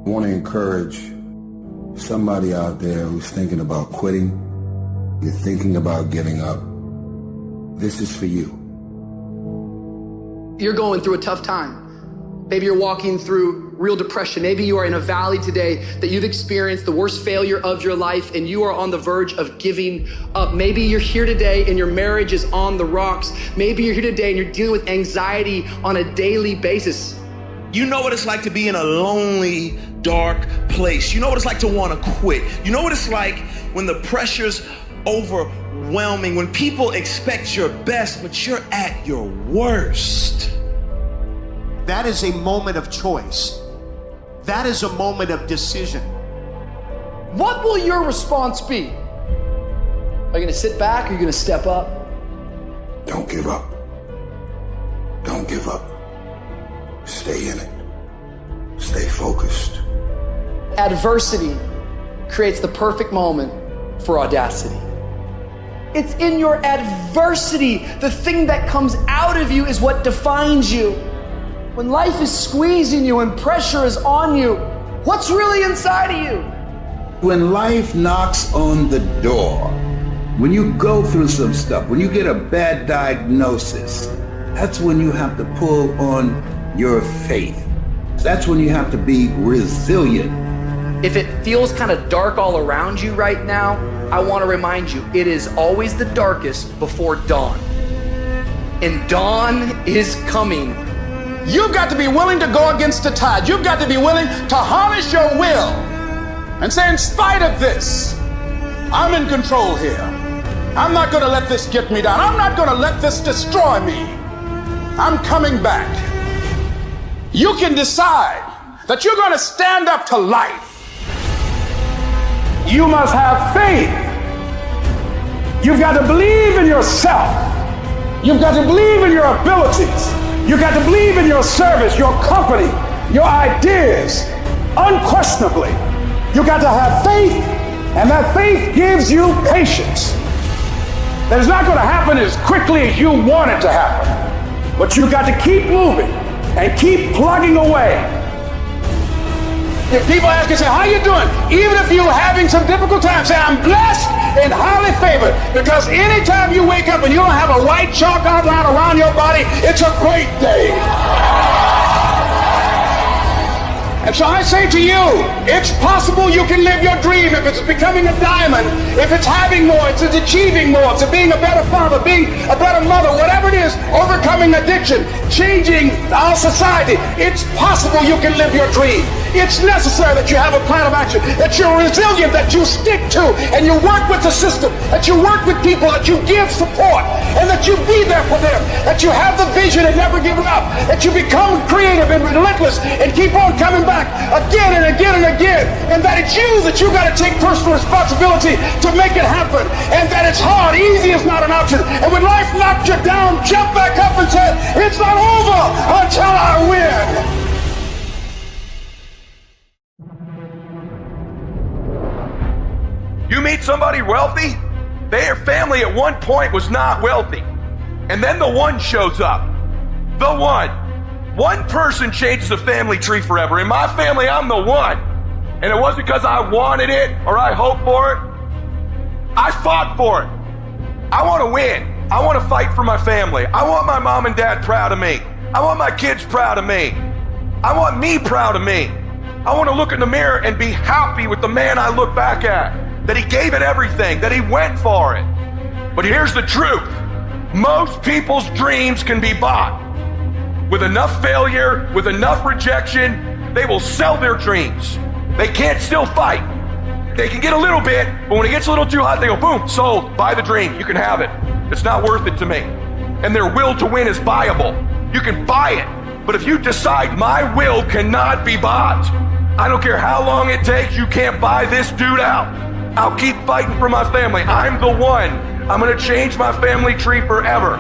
I want to encourage somebody out there who's thinking about quitting, you're thinking about giving up. This is for you. You're going through a tough time. Maybe you're walking through real depression. Maybe you are in a valley today that you've experienced the worst failure of your life and you are on the verge of giving up. Maybe you're here today and your marriage is on the rocks. Maybe you're here today and you're dealing with anxiety on a daily basis. You know what it's like to be in a lonely, dark place. You know what it's like to want to quit. You know what it's like when the pressure's overwhelming, when people expect your best, but you're at your worst. That is a moment of choice. That is a moment of decision. What will your response be? Are you gonna sit back or are you gonna step up? Don't give up. Don't give up. Stay in it. Stay focused. Adversity creates the perfect moment for audacity. It's in your adversity, the thing that comes out of you is what defines you. When life is squeezing you and pressure is on you, what's really inside of you? When life knocks on the door, when you go through some stuff, when you get a bad diagnosis, that's when you have to pull on your faith. That's when you have to be resilient. If it feels kind of dark all around you right now, I want to remind you, it is always the darkest before dawn. And dawn is coming. You've got to be willing to go against the tide. You've got to be willing to harness your will and say, in spite of this, I'm in control here. I'm not going to let this get me down. I'm not going to let this destroy me. I'm coming back. You can decide that you're going to stand up to life. You must have faith. You've got to believe in yourself. You've got to believe in your abilities. You've got to believe in your service, your company, your ideas, unquestionably. You've got to have faith, and that faith gives you patience. That is not going to happen as quickly as you want it to happen, but you've got to keep moving and keep plugging away. If people ask you, say, how you doing? Even if you're having some difficult times, say, I'm blessed and highly favored. Because anytime you wake up and you don't have a white chalk outline around your body, it's a great day. And so I say to you, it's possible you can live your dream if it's becoming a diamond, if it's having more, it's achieving more, it's being a better father, being a better mother, whatever it is, overcoming addiction, changing our society. It's possible you can live your dream. It's necessary that you have a plan of action, that you're resilient, that you stick to, and you work with the system, that you work with people, that you give support, and that you be there for them, that you have the vision and never give up, that you become creative and relentless and keep on coming back again and again and again, and that it's you that you got to take personal responsibility to make it happen, and that it's hard. Easy is not an option. And when life knocks you down, jump back up and say, it's not over until I win. You meet somebody wealthy, their family at one point was not wealthy. And then the one shows up. The one. One person changes the family tree forever. In my family, I'm the one. And it wasn't because I wanted it or I hoped for it. I fought for it. I want to win. I want to fight for my family. I want my mom and dad proud of me. I want my kids proud of me. I want me proud of me. I want to look in the mirror and be happy with the man I look back at. That he gave it everything, that he went for it. But here's the truth. Most people's dreams can be bought. With enough failure, with enough rejection, they will sell their dreams. They can't still fight. They can get a little bit, but when it gets a little too hot, they go, boom, sold, buy the dream, you can have it. It's not worth it to me. And their will to win is buyable. You can buy it, but if you decide my will cannot be bought, I don't care how long it takes, you can't buy this dude out. I'll keep fighting for my family. I'm the one. I'm going to change my family tree forever.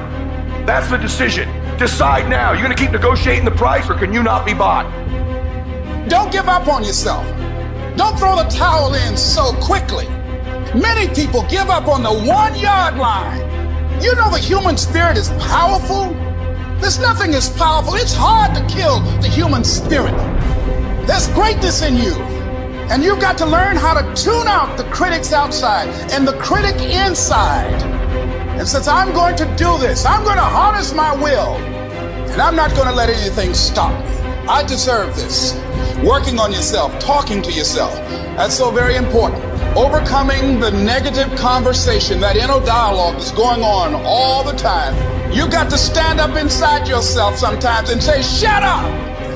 That's the decision. Decide now. You're going to keep negotiating the price, or can you not be bought? Don't give up on yourself. Don't throw the towel in so quickly. Many people give up on the 1 yard line. You know the human spirit is powerful. There's nothing as powerful. It's hard to kill the human spirit. There's greatness in you. And you've got to learn how to tune out the critics outside and the critic inside. And since I'm going to do this, I'm going to harness my will. And I'm not going to let anything stop me. I deserve this. Working on yourself, talking to yourself. That's so very important. Overcoming the negative conversation, that inner dialogue is going on all the time. You've got to stand up inside yourself sometimes and say, shut up!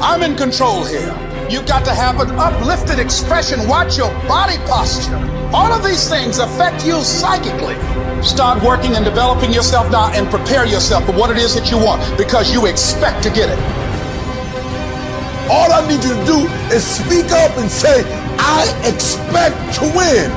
I'm in control here. You've got to have an uplifted expression. Watch your body posture. All of these things affect you psychically. Start working and developing yourself now and prepare yourself for what it is that you want, because you expect to get it. All I need you to do is speak up and say, I expect to win.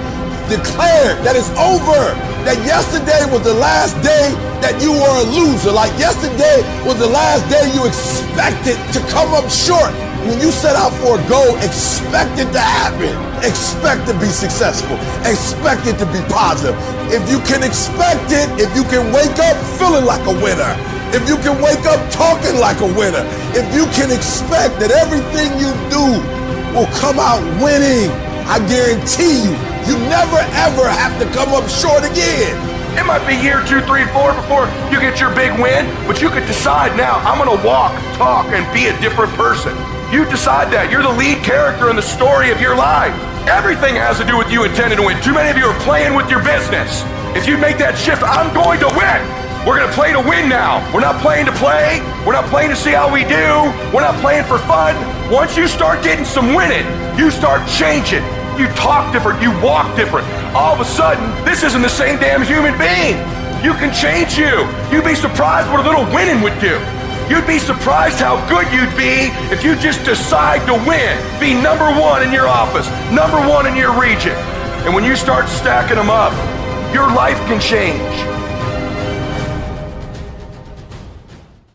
Declare that it's over. That yesterday was the last day that you were a loser. Like yesterday was the last day you expected to come up short. When you set out for a goal, expect it to happen. Expect to be successful. Expect it to be positive. If you can expect it, if you can wake up feeling like a winner, if you can wake up talking like a winner, if you can expect that everything you do will come out winning, I guarantee you, you never ever have to come up short again. It might be year 2, 3, 4 before you get your big win, but you could decide now, I'm gonna walk, talk, and be a different person. You decide that. You're the lead character in the story of your life. Everything has to do with you intending to win. Too many of you are playing with your business. If you make that shift, I'm going to win. We're going to play to win now. We're not playing to play. We're not playing to see how we do. We're not playing for fun. Once you start getting some winning, you start changing. You talk different. You walk different. All of a sudden, this isn't the same damn human being. You can change you. You'd be surprised what a little winning would do. You'd be surprised how good you'd be if you just decide to win. Be number one in your office, number one in your region. And when you start stacking them up, your life can change.